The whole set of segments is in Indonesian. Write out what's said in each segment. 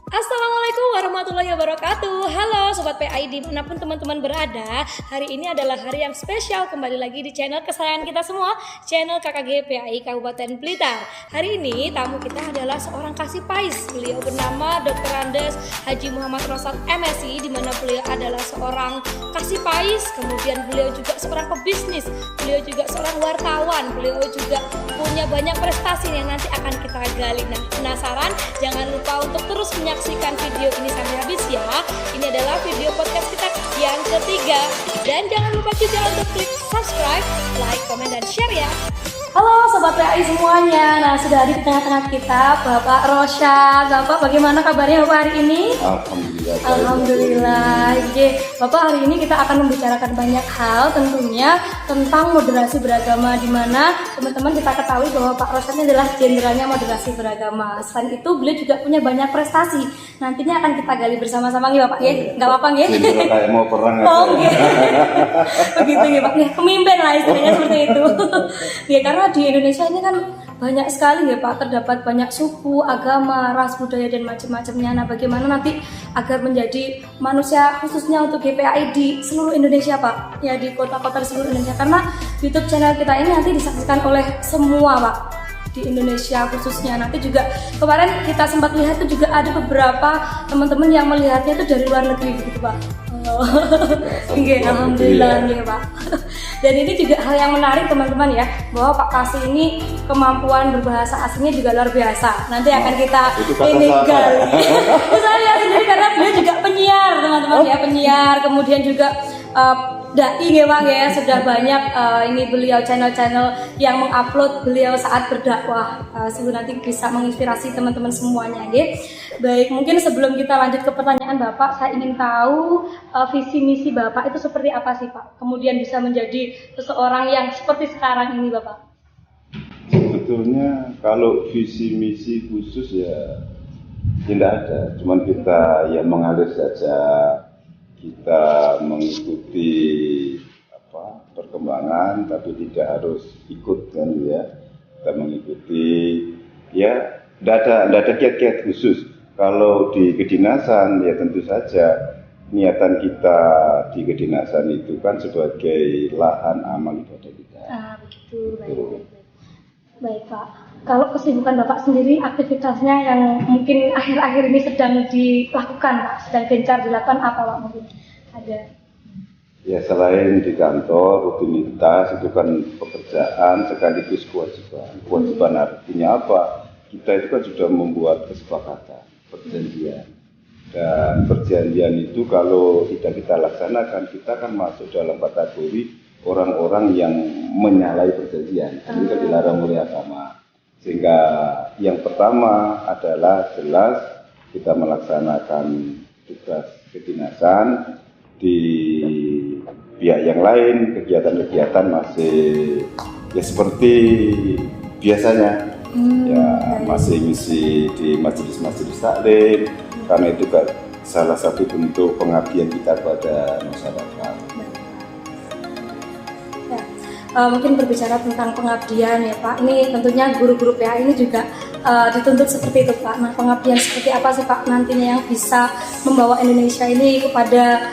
Assalamualaikum warahmatullahi wabarakatuh. Halo Sobat PAI dimanapun teman-teman berada. Hari ini adalah hari yang spesial. Kembali lagi di channel kesayangan kita semua, channel KKG PAI Kabupaten Blitar. Hari ini tamu kita adalah seorang kasih pais. Beliau bernama Dr. Andes Haji Muhammad Rosad MSI, di mana beliau adalah seorang kasih pais. Kemudian beliau juga seorang pebisnis. Beliau juga seorang wartawan. Beliau juga punya banyak prestasi yang nanti akan kita gali. Nah, penasaran? Jangan lupa untuk terus menyaksikan video ini sampai habis ya. Ini adalah video podcast kita yang ketiga. Dan jangan lupa juga untuk klik subscribe, like, komen, dan share ya. Halo Sobat PAI semuanya. Nah, sudah ada di tengah-tengah kita Bapak Rosyad. Bapak, bagaimana kabarnya Bapak hari ini? Alhamdulillah. Alhamdulillah. Oke, Bapak, hari ini kita akan membicarakan banyak hal tentunya tentang moderasi beragama, di mana teman-teman kita ketahui bahwa Pak Rosyad ini adalah jenderalnya moderasi beragama. Selain itu beliau juga punya banyak prestasi. Nantinya akan kita gali bersama-sama nih Bapak ya. Enggak apa-apa ya? Jenderal kayak mau perang aja. Oh, okay. Begitu ya Pak. Nih, pemimpin lah istilahnya seperti itu. Ya, karena di Indonesia ini kan banyak sekali ya Pak, terdapat banyak suku, agama, ras, budaya, dan macam-macamnya. Nah, bagaimana nanti agar menjadi manusia khususnya untuk GPAI di seluruh Indonesia Pak, ya di kota-kota di seluruh Indonesia, karena YouTube channel kita ini nanti disaksikan oleh semua Pak di Indonesia khususnya. Nanti juga kemarin kita sempat lihat itu juga ada beberapa teman-teman yang melihatnya itu dari luar negeri begitu Pak. Oke, alhamdulillah nih Pak. Dan ini juga hal yang menarik teman-teman ya, bahwa Pak Kasih ini kemampuan berbahasa asingnya juga luar biasa. Nanti akan kita ini gali. Saya lihat sendiri karena beliau juga penyiar teman-teman ya, penyiar, kemudian juga dai ya Pak ya, sudah banyak ini beliau channel-channel yang mengupload beliau saat berdakwah. Semoga nanti bisa menginspirasi teman-teman semuanya ya. Baik, mungkin sebelum kita lanjut ke pertanyaan Bapak, saya ingin tahu visi misi Bapak itu seperti apa sih Pak? Kemudian bisa menjadi seseorang yang seperti sekarang ini Bapak. Sebetulnya kalau visi misi khusus ya tidak ada, cuman kita ya mengalir saja, kita mengikuti perkembangan, tapi tidak harus ikut kan ya. Kita mengikuti ya, tidak ada kiat-kiat khusus. Kalau di kedinasan ya tentu saja niatan kita di kedinasan itu kan sebagai lahan amal ibadah kita. Begitu. Baik. Baik Pak. Kalau kesibukan Bapak sendiri, aktivitasnya yang mungkin akhir-akhir ini sedang dilakukan Pak, sedang gencar dilakukan apa Pak mungkin? Ada? Ya selain di kantor, rutinitas itu kan pekerjaan sekaligus kewajiban. Kewajiban artinya apa? Kita itu kan sudah membuat kesepakatan, perjanjian. Dan perjanjian itu kalau tidak kita laksanakan, kita kan masuk dalam kategori orang-orang yang menyalahi perjanjian. Ini kan dilarang oleh agama. Sehingga yang pertama adalah jelas kita melaksanakan tugas kedinasan. Di pihak yang lain kegiatan-kegiatan masih ya seperti biasanya, ya masih ngisi di majelis-majelis taklim, karena itu kan salah satu bentuk pengabdian kita pada masyarakat. Mungkin berbicara tentang pengabdian ya Pak, ini tentunya guru-guru PA ini juga dituntut seperti itu Pak. Nah, pengabdian seperti apa sih Pak nantinya yang bisa membawa Indonesia ini kepada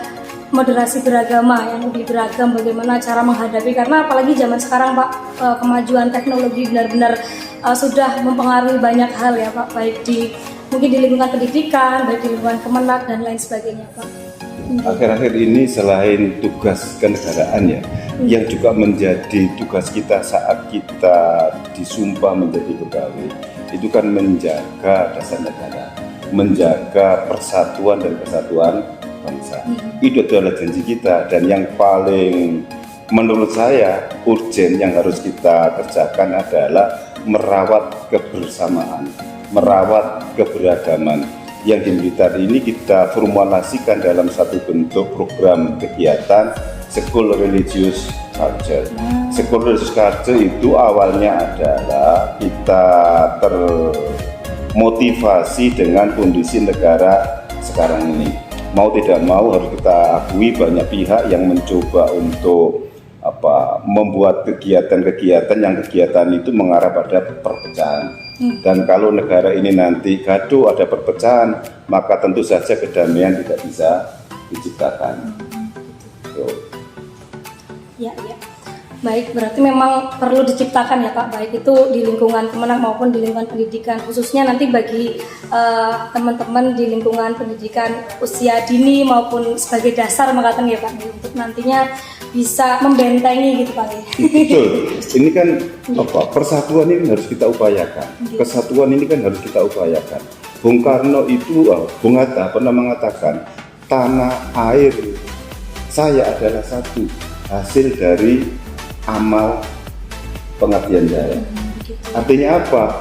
moderasi beragama yang lebih beragam, bagaimana cara menghadapi, karena apalagi zaman sekarang Pak, kemajuan teknologi benar-benar sudah mempengaruhi banyak hal ya Pak, baik mungkin di lingkungan pendidikan, baik di lingkungan Kemenak dan lain sebagainya Pak. Akhir-akhir ini selain tugas kenegaraan ya, yang juga menjadi tugas kita saat kita disumpah menjadi pegawai, itu kan menjaga dasar negara, menjaga persatuan dan kesatuan bangsa. Itu adalah janji kita, dan yang paling menurut saya urgen yang harus kita kerjakan adalah merawat kebersamaan, merawat keberagaman. Yang di Blitar ini kita formulasikan dalam satu bentuk program kegiatan School Religious Culture. School Religious Culture itu awalnya adalah kita termotivasi dengan kondisi negara sekarang ini. Mau tidak mau harus kita akui banyak pihak yang mencoba untuk membuat kegiatan-kegiatan yang kegiatan itu mengarah pada perpecahan. Dan kalau negara ini nanti gaduh, ada perpecahan, maka tentu saja kedamaian tidak bisa diciptakan. Ya, ya. Baik, berarti memang perlu diciptakan ya Pak, baik itu di lingkungan Kemenang maupun di lingkungan pendidikan, khususnya nanti bagi teman-teman di lingkungan pendidikan usia dini maupun sebagai dasar mengatakan ya Pak, untuk nantinya bisa membentengi gitu Pak. Betul, ini kan persatuan ini harus kita upayakan, kesatuan ini kan harus kita upayakan. Bung Karno itu, Bung Hatta pernah mengatakan, tanah air saya adalah satu, hasil dari amal pengabdian saya. Artinya apa?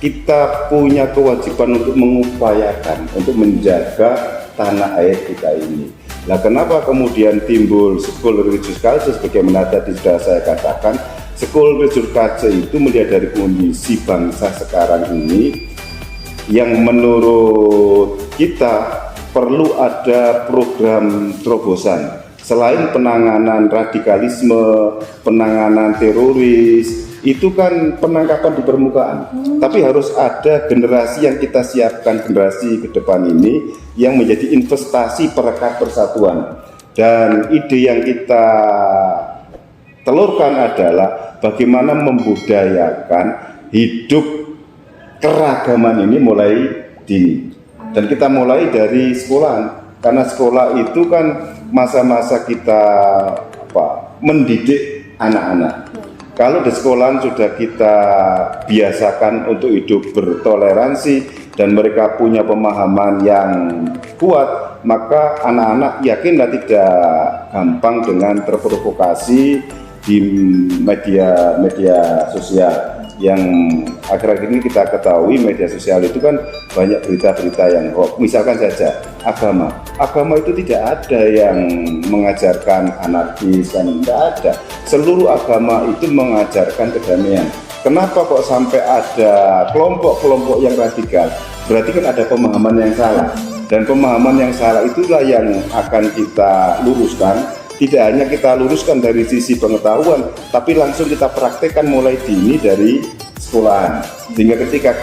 Kita punya kewajiban untuk mengupayakan, untuk menjaga tanah air kita ini. Nah, kenapa kemudian timbul School Religious Culture? Sebagaimana tadi sudah saya katakan, School Religious Culture itu melihat dari kondisi bangsa sekarang ini, yang menurut kita perlu ada program terobosan. Selain penanganan radikalisme, penanganan teroris, itu kan penangkapan di permukaan. Tapi harus ada generasi yang kita siapkan, generasi ke depan ini, yang menjadi investasi perekat persatuan. Dan ide yang kita telurkan adalah bagaimana membudayakan hidup keragaman ini mulai dini. Dan kita mulai dari sekolahan, karena sekolah itu kan masa-masa kita mendidik anak-anak. Kalau di sekolahan sudah kita biasakan untuk hidup bertoleransi dan mereka punya pemahaman yang kuat, maka anak-anak yakinlah tidak gampang dengan terprovokasi di media sosial. Yang akhir-akhir ini kita ketahui media sosial itu kan banyak berita-berita yang hoax. Misalkan saja agama itu tidak ada yang mengajarkan anarkis, kan tidak ada. Seluruh agama itu mengajarkan kedamaian. Kenapa kok sampai ada kelompok-kelompok yang radikal? Berarti kan ada pemahaman yang salah, dan pemahaman yang salah itulah yang akan kita luruskan. Tidak hanya kita luruskan dari sisi pengetahuan, tapi langsung kita praktekkan mulai dini dari sekolahan. Sehingga ketika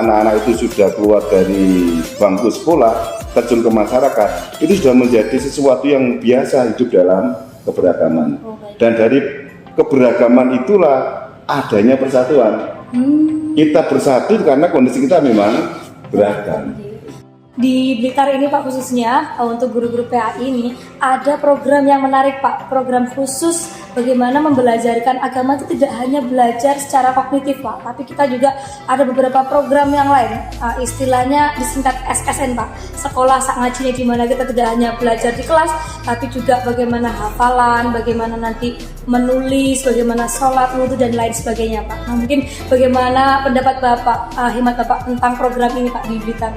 anak-anak itu sudah keluar dari bangku sekolah, terjun ke masyarakat, itu sudah menjadi sesuatu yang biasa hidup dalam keberagaman. Dan dari keberagaman itulah adanya persatuan. Kita bersatu karena kondisi kita memang beragam. Di Blitar ini Pak, khususnya untuk guru-guru PAI ini ada program yang menarik Pak, program khusus bagaimana membelajarkan agama itu tidak hanya belajar secara kognitif Pak, tapi kita juga ada beberapa program yang lain, istilahnya disingkat SSN Pak, sekolah sak ngajinya, di mana kita tidak hanya belajar di kelas, tapi juga bagaimana hafalan, bagaimana nanti menulis, bagaimana sholat, wudhu dan lain sebagainya Pak. Nah, mungkin bagaimana pendapat Bapak, himat Bapak tentang program ini Pak di Blitar?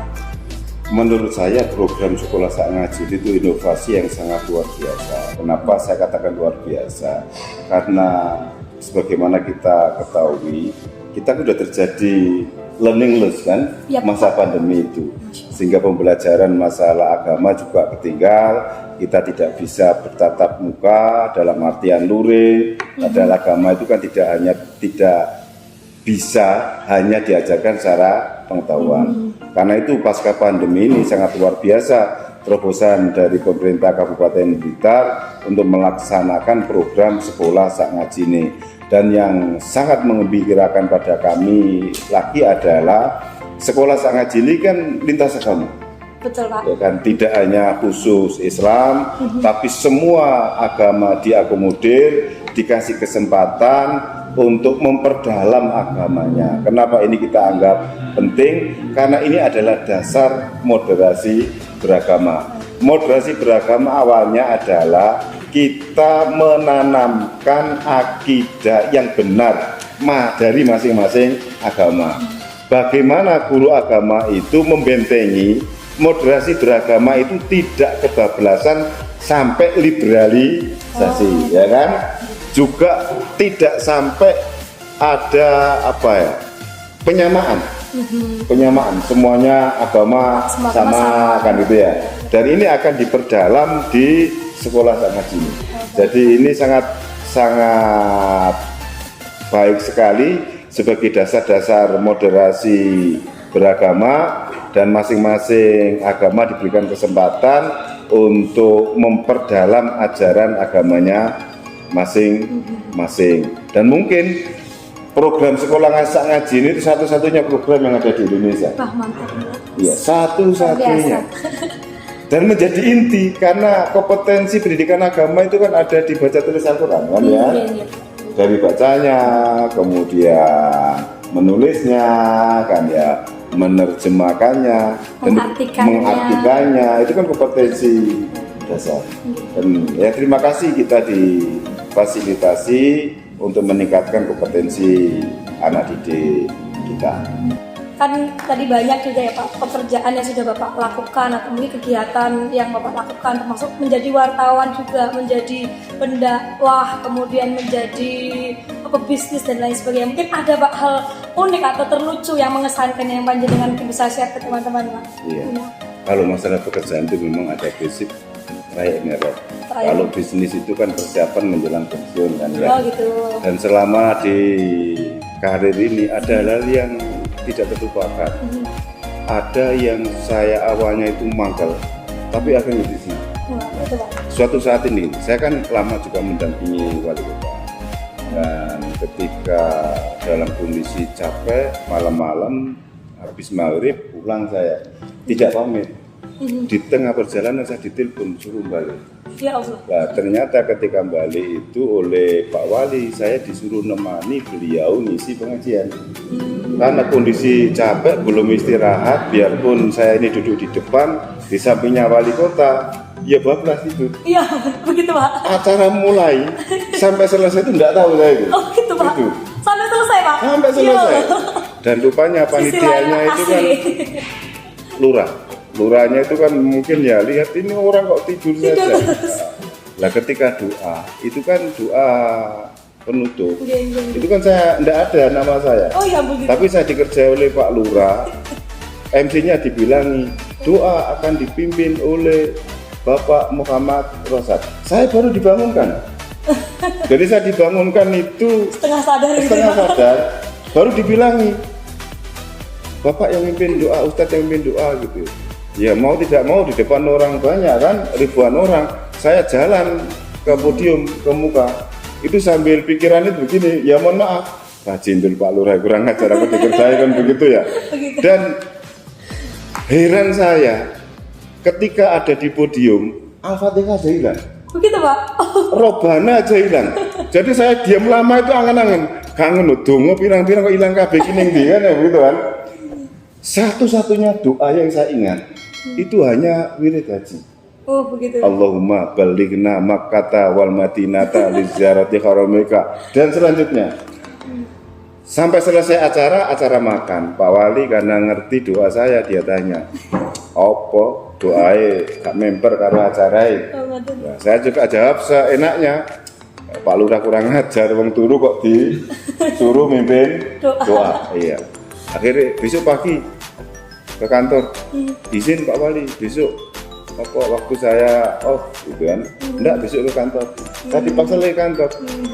Menurut saya program sekolah sak ngaji itu inovasi yang sangat luar biasa. Kenapa saya katakan luar biasa? Karena sebagaimana kita ketahui, kita sudah terjadi learning loss kan, masa pandemi itu. Sehingga pembelajaran masalah agama juga ketinggal, kita tidak bisa bertatap muka dalam artian luring. Padahal agama itu kan tidak bisa hanya diajarkan secara pengetahuan. Karena itu pasca pandemi ini sangat luar biasa terobosan dari pemerintah Kabupaten Blitar untuk melaksanakan program sekolah sak ngaji ini. Dan yang sangat mengembirakan pada kami lagi adalah sekolah sak ngaji ini kan lintas agama. Betul Pak. Ya kan, tidak hanya khusus Islam, tapi semua agama diakomodir, dikasih kesempatan untuk memperdalam agamanya. Kenapa ini kita anggap penting? Karena ini adalah dasar moderasi beragama. Moderasi beragama awalnya adalah kita menanamkan akidah yang benar dari masing-masing agama. Bagaimana guru agama itu membentengi moderasi beragama itu tidak kebablasan sampai liberalisasi, ya kan? Juga tidak sampai ada penyamaan, semuanya agama sama kan gitu ya. Dan ini akan diperdalam di sekolah sak ngaji ini. Jadi ini sangat baik sekali sebagai dasar-dasar moderasi beragama, dan masing-masing agama diberikan kesempatan untuk memperdalam ajaran agamanya masing-masing. Dan mungkin program sekolah ngaji ini itu satu-satunya program yang ada di Indonesia. Wah, mantap. Iya, satu-satunya. Dan menjadi inti karena kompetensi pendidikan agama itu kan ada di baca tulis Al-Quran kan ya. Dari bacanya, kemudian menulisnya kan ya, menerjemahkannya, mengartikannya, itu kan kompetensi dasar. Dan ya terima kasih kita difasilitasi untuk meningkatkan kompetensi anak didik kita. Kan tadi banyak juga ya Pak pekerjaan yang sudah Bapak lakukan atau mungkin kegiatan yang Bapak lakukan, termasuk menjadi wartawan juga, menjadi pendakwah, kemudian menjadi pebisnis dan lain sebagainya. Mungkin ada Pak hal unik atau terlucu yang mengesankan yang panjenengan mungkin bisa share ke teman-teman Pak? Iya. Kalau masalah pekerjaan itu memang ada prinsip trial and error. Kalau bisnis itu kan persiapan menjelang pensiun kan ya. Oh gitu. Dan selama di karir ini ada hal yang tidak terlupakan. Ada yang saya awalnya itu mangkal, tapi akhirnya di sini. Suatu saat ini, saya kan lama juga mendampingi wali kota. Dan ketika dalam kondisi capek, malam-malam habis maghrib pulang saya tidak pamit. Di tengah perjalanan saya ditelepon suruh balik. Ya Allah. Nah, ternyata ketika balik itu oleh Pak Wali, saya disuruh nemani beliau ngisi pengajian. Karena kondisi capek, belum istirahat, biarpun saya ini duduk di depan, di sampingnya wali kota, ya bablas tidur. Iya, begitu Pak. Acara mulai sampai selesai itu enggak tahu saya itu. Oh gitu Pak. Itu. Sampai selesai Pak. Sampai selesai. Iya. Dan rupanya panitianya itu kan lurah. Lurahnya itu kan mungkin ya lihat ini orang kok tidur saja. Nah, ketika doa itu kan doa penutup. Itu kan saya enggak ada nama saya. Oh ya begitu. Tapi saya dikerjai oleh Pak Lurah. MC-nya dibilangi doa akan dipimpin oleh Bapak Muhammad Rosad. Saya baru dibangunkan. Jadi saya dibangunkan itu setengah sadar, baru dibilangi Bapak yang mimpin doa, Ustadz yang mimpin doa gitu. Ya mau tidak mau di depan orang banyak kan, ribuan orang, saya jalan ke podium, ke muka. Itu sambil pikiran itu begini, ya mohon maaf, Pak Jindul Pak Lurah kurang ajar aku dikerjain kan begitu ya. Dan heran saya ketika ada di podium, Al-Fatihah aja hilang. Begitu Pak. Robana aja hilang. Jadi saya diam lama itu angen-angen, kangen loh, dongo pirang-pirang kok hilang kabeh kini kan ya begitu kan. Satu-satunya doa yang saya ingat itu hanya wirid haji. Oh begitu. Allahumma balighna Makkata wal Madinata li ziyarati haramika, dan selanjutnya sampai selesai acara makan. Pak Wali karena ngerti doa saya, dia tanya, "Opo doae gak member karo acarae?" Nah, saya juga jawab seenaknya. Pak Lurah kurang ajar, wong turu kok disuruh mimpin doa. Iya. Akhirnya besok pagi ke kantor, izin Pak Wali besok waktu saya off gitu kan, enggak besok ke kantor. Saya dipaksa ke kantor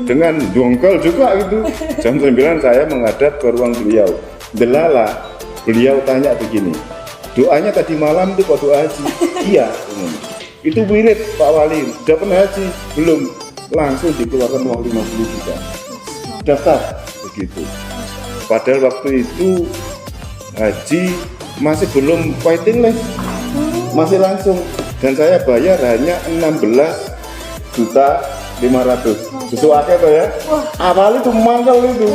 dengan dongkol juga gitu. Jam 9 saya menghadap ke ruang beliau. Delala, beliau tanya begini, doanya tadi malam itu kok doa haji? Iya. Itu wirid Pak Wali, udah pernah haji? Belum. Langsung dikeluarkan uang 50 juta. Daftar begitu. Padahal waktu itu haji masih belum waiting list, masih langsung, dan saya bayar hanya 16.500.000. Sesuatu itu ya. Awal itu mangkal itu.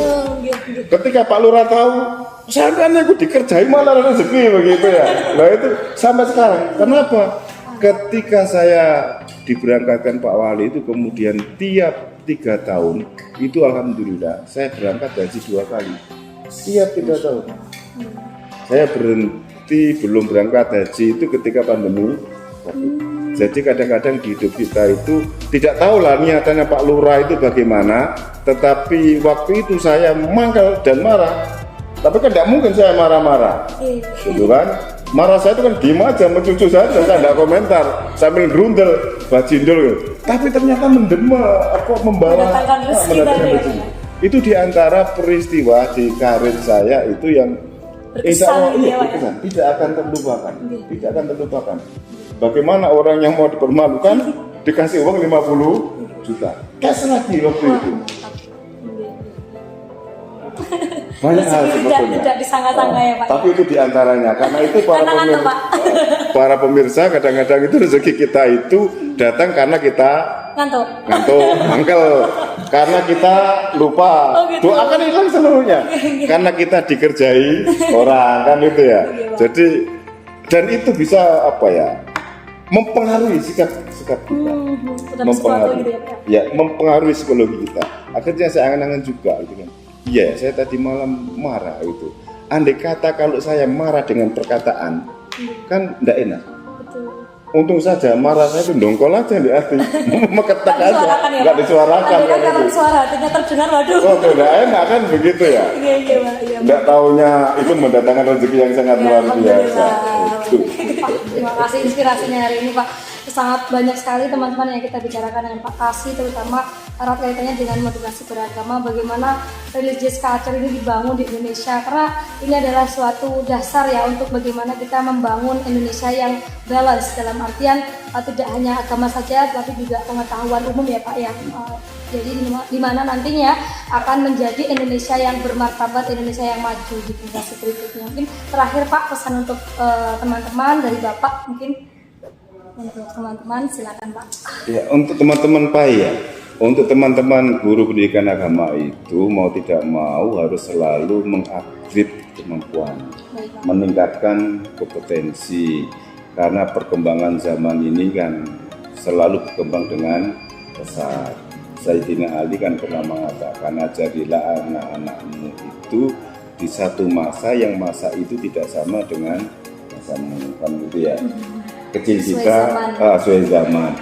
Ketika Pak Lurah tahu, sampai aku dikerjain malah rezeki begitu ya. Nah itu sampai sekarang. Kenapa? Ketika saya diberangkatkan Pak Wali itu kemudian tiap 3 tahun itu alhamdulillah saya berangkat haji 2 kali. Tiap 3 tahun. Saya berhenti belum berangkat haji itu ketika pandemi. Jadi kadang-kadang di hidup kita itu tidak tahu lah niatannya Pak Lurah itu bagaimana, tetapi waktu itu saya mangkal dan marah. Tapi kan tidak mungkin saya marah-marah, gitu kan? Marah saya itu kan diem aja, mencucu saja, saya tidak komentar, sambil gerundel, bajindul gitu. Tapi ternyata mendema, membawa mendatangkan rezeki. Itu diantara peristiwa di karir saya itu yang insya Allah berkesan, tidak akan terlupakan, tidak akan terlupakan. Bagaimana orang yang mau dipermalukan dikasih uang 50 juta, cash lagi waktu itu. Banyak hal sebetulnya. Tidak disangka-sangka ya Pak. Tapi itu diantaranya, karena itu para pemirsa kadang-kadang itu rezeki kita itu datang karena kita ngantuk, mangkel, karena kita lupa. gitu. Doa kan hilang seluruhnya, karena kita dikerjai orang kan itu ya. Jadi dan itu bisa apa ya? Mempengaruhi sikap kita, mempengaruhi, gitu ya, mempengaruhi psikologi kita. Akhirnya saya angan-angan juga, gitu kan. Iya, saya tadi malam marah itu. Andai kata kalau saya marah dengan perkataan, kan tidak enak. Betul. Untung saja marah saya itu dongkol aja di hati, meketak aja, nggak disuarakan. Kan kalau suara hatinya terdengar, waduh. Oh, tidak enak kan begitu ya? Iya Pak. Iya. Nggak taunya itu mendatangkan rezeki yang sangat luar biasa. Terima kasih inspirasinya hari ini Pak. Sangat banyak sekali teman-teman yang kita bicarakan dengan Pak Kasih, terutama erat kaitannya dengan moderasi beragama, bagaimana religious culture ini dibangun di Indonesia, karena ini adalah suatu dasar ya untuk bagaimana kita membangun Indonesia yang balance, dalam artian tidak hanya agama saja tapi juga pengetahuan umum ya Pak ya. Jadi di mana nantinya akan menjadi Indonesia yang bermartabat, Indonesia yang maju di generasi berikutnya. Mungkin terakhir Pak, pesan untuk teman-teman dari Bapak mungkin. Untuk teman-teman silakan Pak. Ya, untuk teman-teman Pak ya, untuk teman-teman guru pendidikan agama itu mau tidak mau harus selalu mengupgrade kemampuan, meningkatkan kompetensi, karena perkembangan zaman ini kan selalu berkembang dengan pesat. Sayyidina Ali kan pernah mengatakan, ajarilah anak-anakmu itu di satu masa yang masa itu tidak sama dengan masamu, kan gitu ya. Kecil kita sesuai zaman.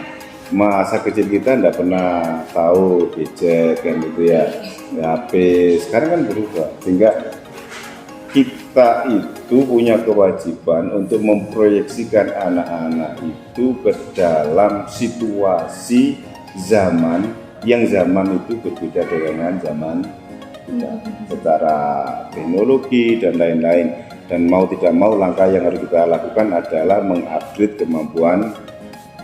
Masa kecil kita tidak pernah tahu gadget kan gitu ya, HP. Sekarang kan berubah, sehingga kita itu punya kewajiban untuk memproyeksikan anak-anak itu ke dalam situasi zaman yang zaman itu berbeda dengan zaman kita, secara teknologi dan lain-lain. Dan mau tidak mau langkah yang harus kita lakukan adalah mengupgrade kemampuan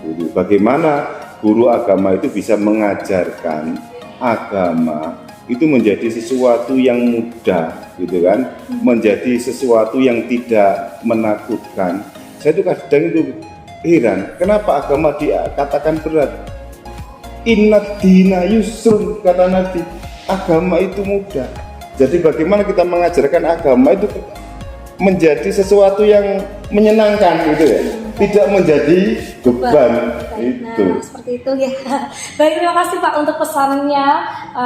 guru. Bagaimana guru agama itu bisa mengajarkan agama itu menjadi sesuatu yang mudah, gitu kan? Menjadi sesuatu yang tidak menakutkan. Saya itu kadang itu heran, kenapa agama dikatakan berat? Inna dina yusrun, kata Nabi, agama itu mudah. Jadi bagaimana kita mengajarkan agama itu menjadi sesuatu yang menyenangkan gitu ya, tidak menjadi beban. Itu. Nah, seperti itu ya. Baik, terima kasih Pak untuk pesannya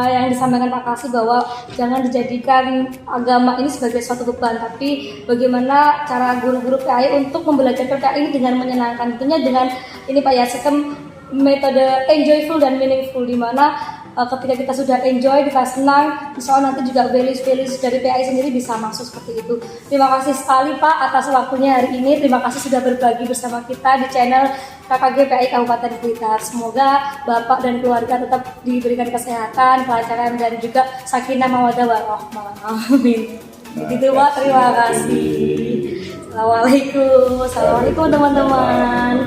yang disampaikan Pak Kasih, bahwa jangan dijadikan agama ini sebagai suatu beban, tapi bagaimana cara guru-guru PAI untuk membelajarkan PAI ini dengan menyenangkan. Tentunya dengan ini Pak ya, sistem metode enjoyful dan meaningful, di mana ketika kita sudah enjoy, kita senang, insya Allah nanti juga values dari PAI sendiri bisa masuk seperti itu. Terima kasih sekali Pak atas waktunya hari ini. Terima kasih sudah berbagi bersama kita di channel KKG PAI Kabupaten Blitar. Semoga Bapak dan keluarga tetap diberikan kesehatan, kelancaran, dan juga sakinah mawaddah warahmah. Amin. Begitu Pak, terima kasih. Assalamualaikum teman-teman.